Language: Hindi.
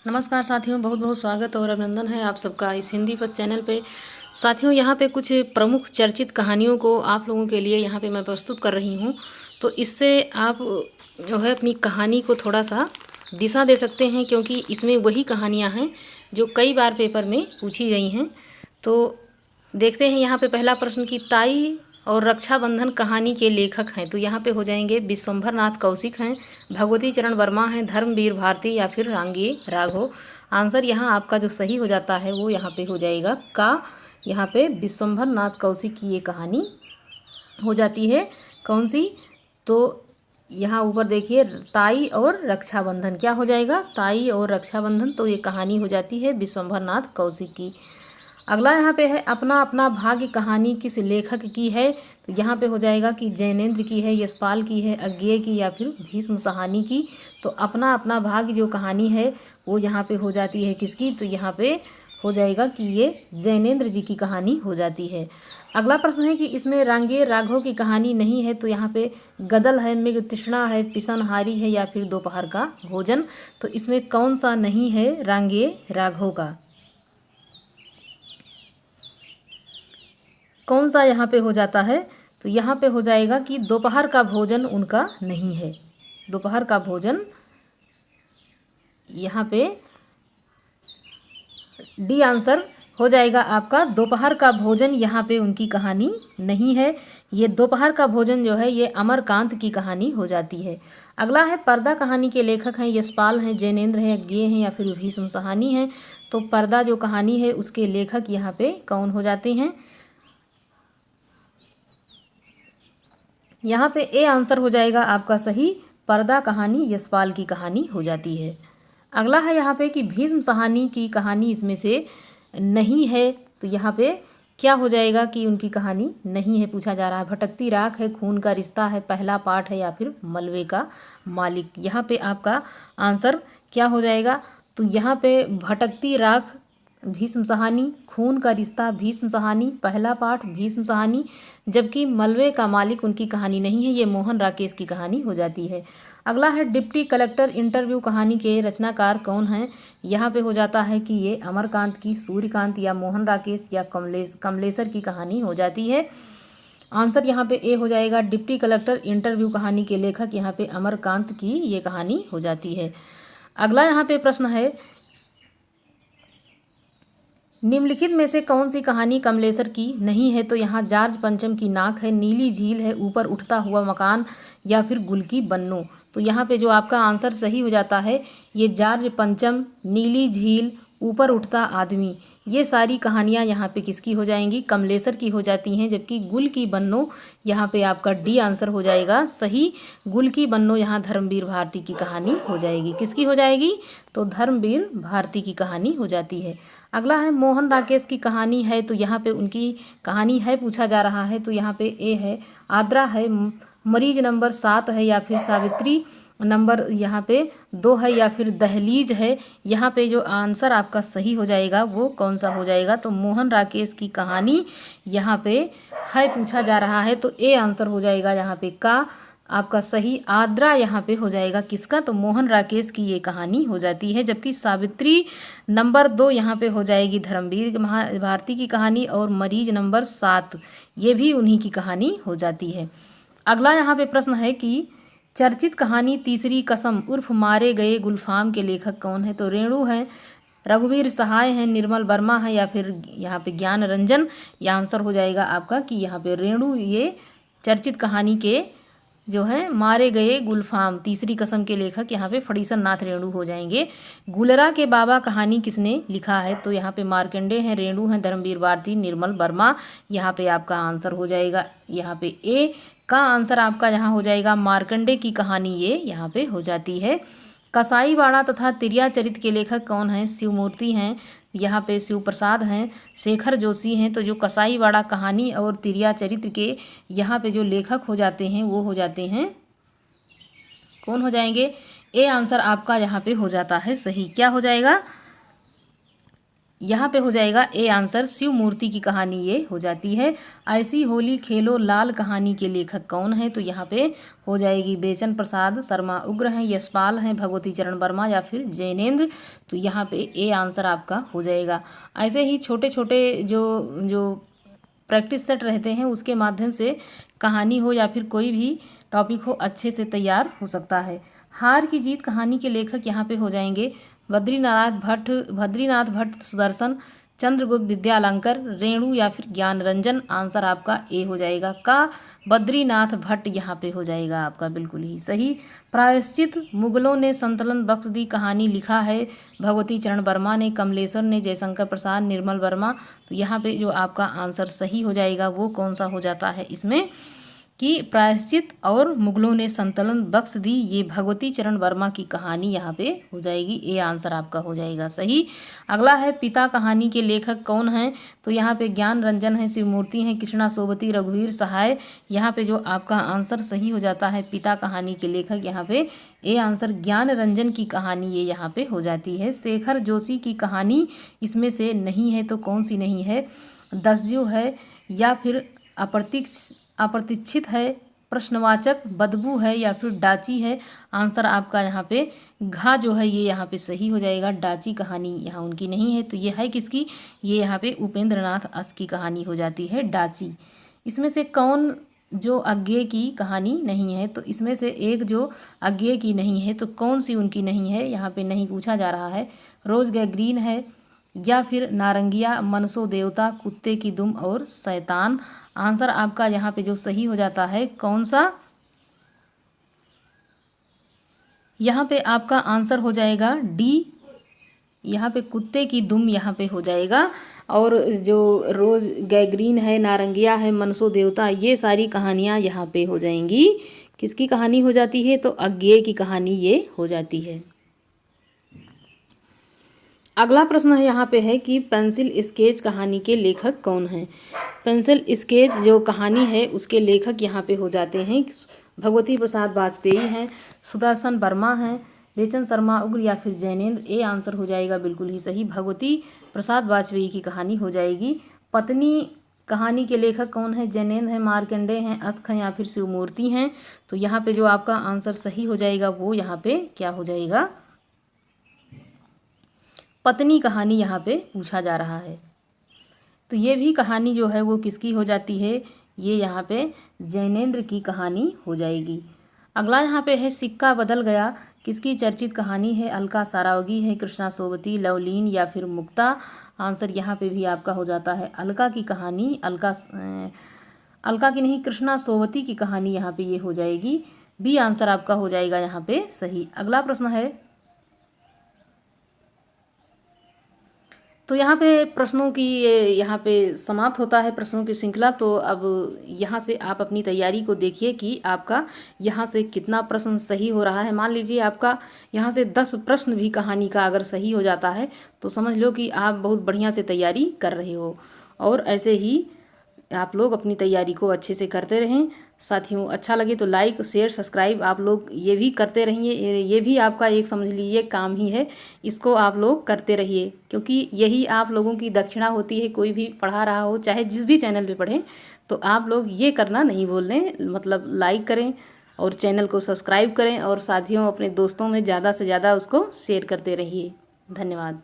नमस्कार साथियों, बहुत बहुत स्वागत और अभिनंदन है आप सबका इस हिंदी पद चैनल पे। साथियों, यहाँ पे कुछ प्रमुख चर्चित कहानियों को आप लोगों के लिए यहाँ पे मैं प्रस्तुत कर रही हूँ। तो इससे आप जो है अपनी कहानी को थोड़ा सा दिशा दे सकते हैं, क्योंकि इसमें वही कहानियाँ हैं जो कई बार पेपर में पूछी गई हैं। तो देखते हैं यहाँ पे पहला प्रश्न कि ताई और रक्षाबंधन कहानी के लेखक हैं। तो यहाँ पे हो जाएंगे विश्वंभर नाथ कौशिक हैं, भगवती चरण वर्मा हैं, धर्मवीर भारती या फिर रांगे राघव। आंसर यहाँ आपका जो सही हो जाता है वो यहाँ पे हो जाएगा का। यहाँ पे विश्वंभर नाथ कौशिक की ये कहानी हो जाती है। कौन सी? तो यहाँ ऊपर देखिए, ताई और रक्षाबंधन क्या हो जाएगा? ताई और रक्षाबंधन। तो ये कहानी हो जाती है विश्वंभर नाथ कौशिक की। अगला यहाँ पे है अपना अपना भाग्य कहानी किस लेखक की है? तो यहाँ पे हो जाएगा कि जैनेन्द्र की है, यशपाल की है, अज्ञेय की या फिर भीष्म साहनी की। तो अपना अपना भाग्य जो कहानी है वो यहाँ पे हो जाती है किसकी? तो यहाँ पे हो जाएगा कि ये जैनेन्द्र जी की कहानी हो जाती है। अगला प्रश्न है कि इसमें रांगे राघव की कहानी नहीं है। तो यहाँ पे गदल है, मृग तृष्णा है, पिसनहारी है या फिर दोपहर का भोजन। तो इसमें कौन सा नहीं है रांगे राघव का? कौन सा यहाँ पे हो जाता है? तो यहाँ पे हो जाएगा कि दोपहर का भोजन उनका नहीं है। दोपहर का भोजन यहाँ पे डी आंसर हो जाएगा आपका। दोपहर का भोजन यहाँ पे उनकी कहानी नहीं है। ये दोपहर का भोजन जो है ये अमरकांत की कहानी हो जाती है। अगला है पर्दा कहानी के लेखक हैं यशपाल हैं, जैनेन्द्र हैं, अज्ञेय हैं या फिर भीष्म साहनी हैं। तो पर्दा जो कहानी है उसके लेखक यहाँ पे कौन हो जाते हैं? यहाँ पे ए आंसर हो जाएगा आपका सही। पर्दा कहानी यशपाल की कहानी हो जाती है। अगला है यहाँ पे कि भीष्म साहनी की कहानी इसमें से नहीं है। तो यहाँ पे क्या हो जाएगा कि उनकी कहानी नहीं है पूछा जा रहा है। भटकती राख है, खून का रिश्ता है, पहला पाठ है या फिर मलबे का मालिक। यहाँ पे आपका आंसर क्या हो जाएगा? तो यहाँ पे भटकती राख भीष्म साहनी, खून का रिश्ता भीष्म साहनी, पहला पाठ भीष्म साहनी, जबकि मलबे का मालिक उनकी कहानी नहीं है, ये मोहन राकेश की कहानी हो जाती है। अगला है डिप्टी कलेक्टर इंटरव्यू कहानी के रचनाकार कौन हैं? यहाँ पे हो जाता है कि ये अमरकांत की, सूर्यकांत या मोहन राकेश या कमलेश्वर की कहानी हो जाती है। आंसर यहाँ पे ए हो जाएगा। डिप्टी कलेक्टर इंटरव्यू कहानी के लेखक यहाँ पे अमरकांत की ये कहानी हो जाती है। अगला यहाँ पे प्रश्न है निम्नलिखित में से कौन सी कहानी कमलेश्वर की नहीं है? तो यहाँ जॉर्ज पंचम की नाक है, नीली झील है, ऊपर उठता हुआ मकान या फिर गुल की बन्नो। तो यहाँ पे जो आपका आंसर सही हो जाता है ये जॉर्ज पंचम, नीली झील, ऊपर उठता आदमी, ये सारी कहानियाँ यहाँ पे किसकी हो जाएंगी? कमलेश्वर की हो जाती हैं। जबकि गुल की बन्नो यहाँ पे आपका डी आंसर हो जाएगा सही। गुल की बन्नो यहाँ धर्मवीर भारती की कहानी हो जाएगी। किसकी हो जाएगी? तो धर्मवीर भारती की कहानी हो जाती है। अगला है मोहन राकेश की कहानी है। तो यहाँ पे उनकी कहानी है पूछा जा रहा है। तो यहाँ पे ए है, आद्रा है, मरीज नंबर 7 है या फिर सावित्री नंबर यहाँ पे 2 है या फिर दहलीज है। यहाँ पे जो आंसर आपका सही हो जाएगा वो कौन सा हो जाएगा? तो मोहन राकेश की कहानी यहाँ पे है पूछा जा रहा है। तो ए आंसर हो जाएगा यहाँ पे का आपका सही। आद्रा यहाँ पे हो जाएगा किसका? तो मोहन राकेश की ये कहानी हो जाती है। जबकि सावित्री नंबर 2 यहाँ पे हो जाएगी धर्मवीर भारती की कहानी, और मरीज नंबर 7 ये भी उन्हीं की कहानी हो जाती है। अगला यहाँ पे प्रश्न है कि चर्चित कहानी तीसरी कसम उर्फ मारे गए गुलफाम के लेखक कौन है? तो रेणु है, रघुवीर सहाय हैं, निर्मल वर्मा है या फिर यहाँ पे ज्ञान रंजन। ये आंसर हो जाएगा आपका कि यहाँ पे रेणु ये चर्चित कहानी के जो है मारे गए गुलफाम तीसरी कसम के लेखक यहाँ पे फणीसन नाथ रेणु हो जाएंगे। गुलरा के बाबा कहानी किसने लिखा है? तो यहाँ पे मार्कंडे हैं, रेणु हैं, धर्मवीर भारती, निर्मल वर्मा। यहाँ पे आपका आंसर हो जाएगा यहाँ पे ए का आंसर आपका यहाँ हो जाएगा मार्कंडे की कहानी ये यहाँ पे हो जाती है। कसाईवाड़ा तथा तिरिया चरित के लेखक कौन हैं? शिवमूर्ति हैं, यहाँ पे शिव प्रसाद हैं, शेखर जोशी हैं। तो जो कसाईवाड़ा कहानी और तिरिया चरित्र के यहाँ पे जो लेखक हो जाते हैं वो हो जाते हैं कौन हो जाएंगे? ए आंसर आपका यहाँ पे हो जाता है सही। क्या हो जाएगा? यहाँ पे हो जाएगा ए आंसर, शिव मूर्ति की कहानी ये हो जाती है। ऐसी होली खेलो लाल कहानी के लेखक कौन है? तो यहाँ पे हो जाएगी बेचन प्रसाद शर्मा उग्र हैं, यशपाल हैं, भगवती चरण वर्मा या फिर जैनेन्द्र। तो यहाँ पे ए आंसर आपका हो जाएगा। ऐसे ही छोटे छोटे जो जो प्रैक्टिस सेट रहते हैं उसके माध्यम से कहानी हो या फिर कोई भी टॉपिक हो अच्छे से तैयार हो सकता है। हार की जीत कहानी के लेखक यहाँ पे हो जाएंगे बद्रीनाथ भट्ट सुदर्शन, चंद्रगुप्त विद्यालंकर, रेणु या फिर ज्ञान रंजन। आंसर आपका ए हो जाएगा का बद्रीनाथ भट्ट यहाँ पे हो जाएगा आपका बिल्कुल ही सही। प्रायश्चित मुगलों ने संतलन बख्श दी कहानी लिखा है भगवती चरण वर्मा ने, कमलेश्वर ने, जयशंकर प्रसाद, निर्मल वर्मा। तो यहाँ पे जो आपका आंसर सही हो जाएगा वो कौन सा हो जाता है इसमें कि प्रायश्चित और मुगलों ने संतलन बख्श दी, ये भगवती चरण वर्मा की कहानी यहाँ पे हो जाएगी। ए आंसर आपका हो जाएगा सही। अगला है पिता कहानी के लेखक कौन हैं? तो यहाँ पे ज्ञान रंजन है, शिवमूर्ति हैं, कृष्णा सोबती, रघुवीर सहाय। यहाँ पे जो आपका आंसर सही हो जाता है पिता कहानी के लेखक यहाँ पे ए आंसर ज्ञान रंजन की कहानी ये यहाँ पे हो जाती है। शेखर जोशी की कहानी इसमें से नहीं है तो कौन सी नहीं है? दस्यु है या फिर अप्रतीक्षित है, प्रश्नवाचक, बदबू है या फिर डाची है। आंसर आपका यहाँ पे घा जो है ये यहाँ पे सही हो जाएगा। डाची कहानी यहाँ उनकी नहीं है तो ये है किसकी? ये यहाँ पे उपेंद्र नाथ अस की कहानी हो जाती है डाची। इसमें से कौन जो अज्ञेय की कहानी नहीं है? तो इसमें से एक जो अज्ञेय की नहीं है तो कौन सी उनकी नहीं है यहाँ पे नहीं पूछा जा रहा है। रोज गैग्रीन है या फिर नारंगिया, मनसो देवता, कुत्ते की दुम और शैतान। आंसर आपका यहाँ पे जो सही हो जाता है कौन सा? यहाँ पे आपका आंसर हो जाएगा डी, यहाँ पे कुत्ते की दुम यहाँ पे हो जाएगा। और जो रोज गैग्रीन है, नारंगिया है, मनसो देवता, ये सारी कहानियाँ यहाँ पे हो जाएंगी। किसकी कहानी हो जाती है? तो अज्ञेय की कहानी ये हो जाती है। अगला प्रश्न है यहाँ पे है कि पेंसिल स्केच कहानी के लेखक कौन हैं? पेंसिल स्केच जो कहानी है उसके लेखक यहाँ पे हो जाते हैं भगवती प्रसाद वाजपेयी हैं, सुदर्शन वर्मा हैं, बेचन शर्मा उग्र या फिर जैनेन्द्र। ए आंसर हो जाएगा बिल्कुल ही सही, भगवती प्रसाद वाजपेयी की कहानी हो जाएगी। पत्नी कहानी के लेखक कौन है? जैनेन्द्र हैं, मार्कंडेय हैं, अस्क हैं या फिर शिवमूर्ति हैं। तो यहाँ पे जो आपका आंसर सही हो जाएगा वो यहाँ पे क्या हो जाएगा? पत्नी कहानी यहाँ पे पूछा जा रहा है। तो ये भी कहानी जो है वो किसकी हो जाती है? ये यहाँ पे जैनेन्द्र की कहानी हो जाएगी। अगला यहाँ पे है सिक्का बदल गया किसकी चर्चित कहानी है? अलका सारावगी है, कृष्णा सोबती, लवलीन या फिर मुक्ता। आंसर यहाँ पे भी आपका हो जाता है अलका की कहानी। अलका की नहीं, कृष्णा सोबती की कहानी यहाँ पे ये हो जाएगी। बी आंसर आपका हो जाएगा यहाँ पे सही। अगला प्रश्न है तो यहाँ पे प्रश्नों की यहाँ पे समाप्त होता है प्रश्नों की श्रृंखला। तो अब यहाँ से आप अपनी तैयारी को देखिए कि आपका यहाँ से कितना प्रश्न सही हो रहा है। मान लीजिए आपका यहाँ से 10 प्रश्न भी कहानी का अगर सही हो जाता है तो समझ लो कि आप बहुत बढ़िया से तैयारी कर रहे हो। और ऐसे ही आप लोग अपनी तैयारी को अच्छे से करते रहें। साथियों अच्छा लगे तो लाइक शेयर सब्सक्राइब आप लोग ये भी करते रहिए। ये भी आपका एक समझ लीजिए काम ही है, इसको आप लोग करते रहिए क्योंकि यही आप लोगों की दक्षिणा होती है। कोई भी पढ़ा रहा हो चाहे जिस भी चैनल पे पढ़ें तो आप लोग ये करना नहीं भूल लें, मतलब लाइक करें और चैनल को सब्सक्राइब करें और साथियों अपने दोस्तों में ज़्यादा से ज़्यादा उसको शेयर करते रहिए। धन्यवाद।